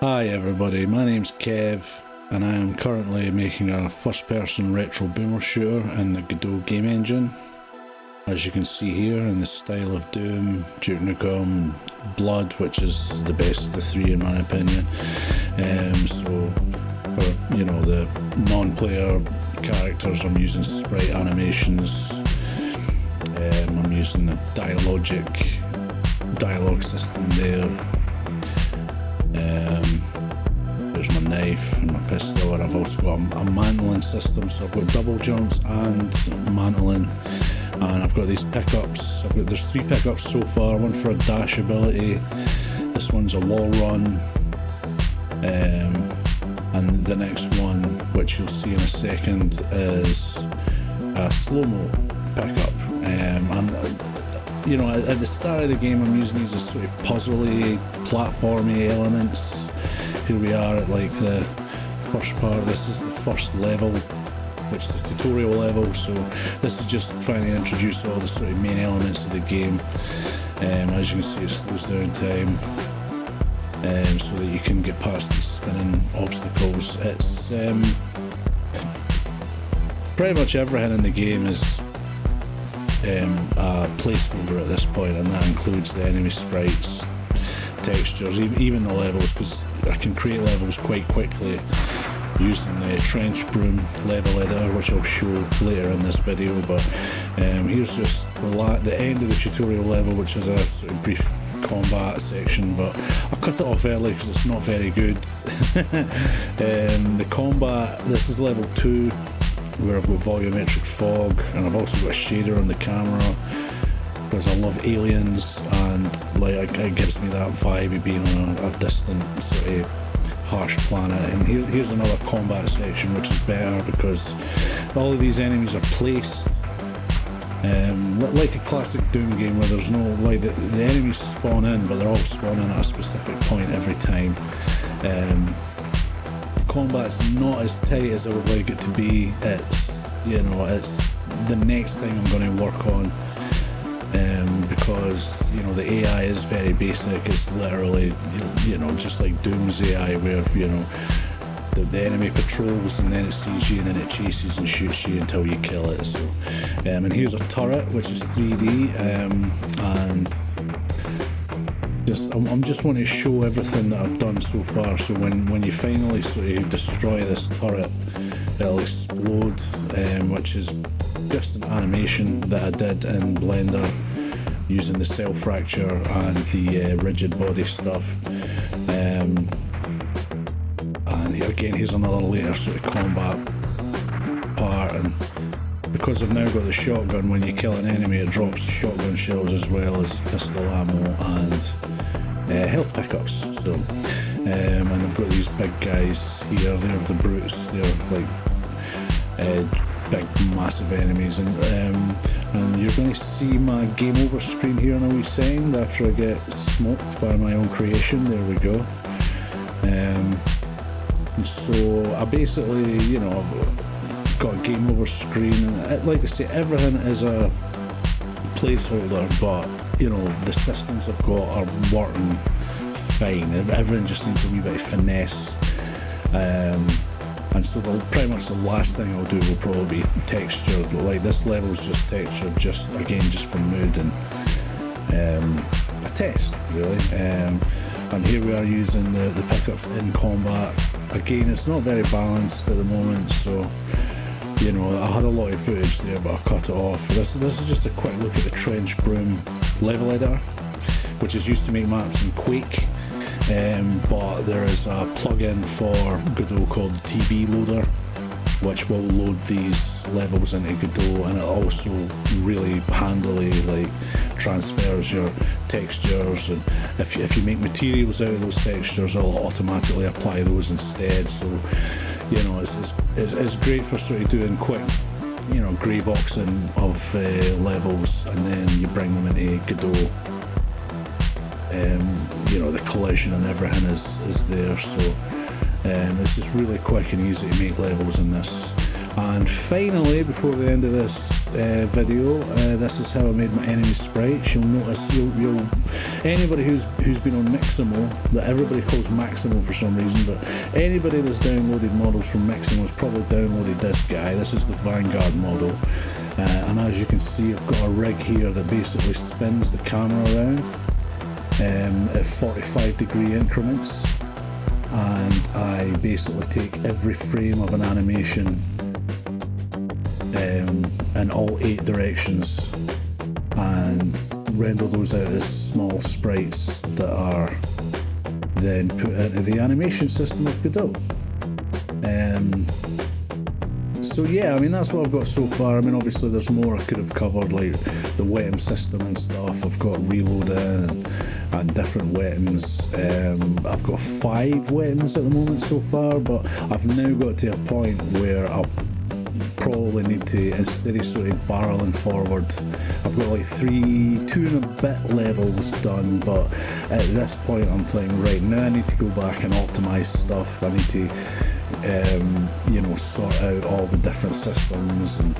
Hi everybody, my name's Kev and I am currently making a first-person retro boomer shooter in the Godot Game Engine. As you can see here, in the style of Doom, Duke Nukem, Blood, which is the best of the three in my opinion. So for the non-player characters, I'm using sprite animations. I'm using a dialogue system there. There's my knife and my pistol, and I've also got a mantling system, so I've got double jumps and mantling, and I've got these pickups. There's 3 pickups so far, one for a dash ability, this one's a wall run, and the next one, which you'll see in a second, is a slow-mo pickup. At the start of the game I'm using these as sort of puzzly, platformy elements. Here we are at like the first part. This is the first level, which is the tutorial level, so this is just trying to introduce all the sort of main elements of the game. As you can see, it slows down time so that you can get past these spinning obstacles. It's pretty much everything in the game is a placeholder at this point, and that includes the enemy sprites, textures, even the levels, because I can create levels quite quickly using the trench broom level editor, which I'll show later in this video. But here's just the end of the tutorial level, which is a sort of brief combat section, but I cut it off early because it's not very good. The combat, this is level 2, where I've got volumetric fog, and I've also got a shader on the camera because I love aliens, and it gives me that vibe of being on a distant sort of harsh planet. And here's another combat section, which is better because all of these enemies are placed like a classic Doom game, where there's no the enemies spawn in, but they're all spawning at a specific point every time. Combat's not as tight as I would like it to be. It's the next thing I'm going to work on, because the AI is very basic. It's literally just like Doom's AI, where the enemy patrols and then it sees you and then it chases and shoots you until you kill it. So and here's a turret which is 3D, and I'm just want to show everything that I've done so far. So when you finally sort of destroy this turret, it'll explode, which is just an animation that I did in Blender using the cell fracture and the rigid body stuff. And again, here's another later sort of combat part, and because I've now got the shotgun, when you kill an enemy it drops shotgun shells as well as pistol ammo and health pickups. So and I've got these big guys here, they're the brutes, they're like big massive enemies, and you're going to see my game over screen here in a wee second after I get smoked by my own creation. There we go. So I basically I've got a game over screen, and like I say, everything is a placeholder, but the systems I've got are working fine. Everything just needs a wee bit of finesse, and so pretty much the last thing I'll do will probably be texture. Like this level's just texture, just for mood and a test really. And here we are using the pickups in combat. Again, it's not very balanced at the moment, so I had a lot of footage there, but I cut it off. This is just a quick look at the trench broom level editor, which is used to make maps in Quake, but there is a plugin for Godot called the TB loader, which will load these levels into Godot, and it also really handily transfers your textures, and if you make materials out of those textures, it'll automatically apply those instead. So it's great for sort of doing quick grey boxing of levels, and then you bring them into Godot. The collision and everything is there, so it's just really quick and easy to make levels in this. And finally, before the end of this video, this is how I made my enemy sprites. You'll notice, anybody who's been on Mixamo, that everybody calls Maximo for some reason, but anybody that's downloaded models from Mixamo has probably downloaded this guy. This is the Vanguard model, and as you can see, I've got a rig here that basically spins the camera around at 45-degree increments, and I basically take every frame of an animation in all 8 directions and render those out as small sprites that are then put into the animation system of Godot. So yeah, I mean, that's what I've got so far. I mean, obviously there's more I could have covered, like the weapon system and stuff. I've got reloading and different weapons. I've got 5 weapons at the moment so far, but I've now got to a point where I'll probably need to, instead of sort of barreling forward, I've got like 2 and a bit levels done, but at this point I'm thinking, right, now I need to go back and optimize stuff. I need to you know, sort out all the different systems, and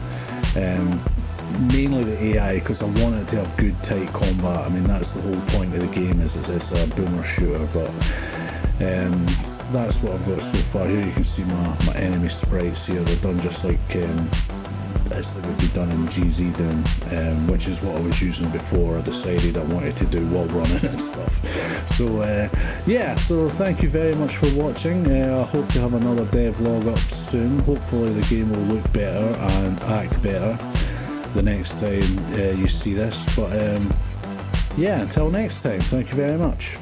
mainly the AI, because I want it to have good tight combat. I mean, that's the whole point of the game, is it's a boomer shooter, but that's what I've got so far. Here you can see my enemy sprites here. They're done just like as they would be done in GZ Doom, which is what I was using before I decided I wanted to do wall running and stuff. So yeah, so thank you very much for watching. I hope to have another dev vlog up soon. Hopefully the game will look better and act better the next time you see this. But yeah, until next time, thank you very much.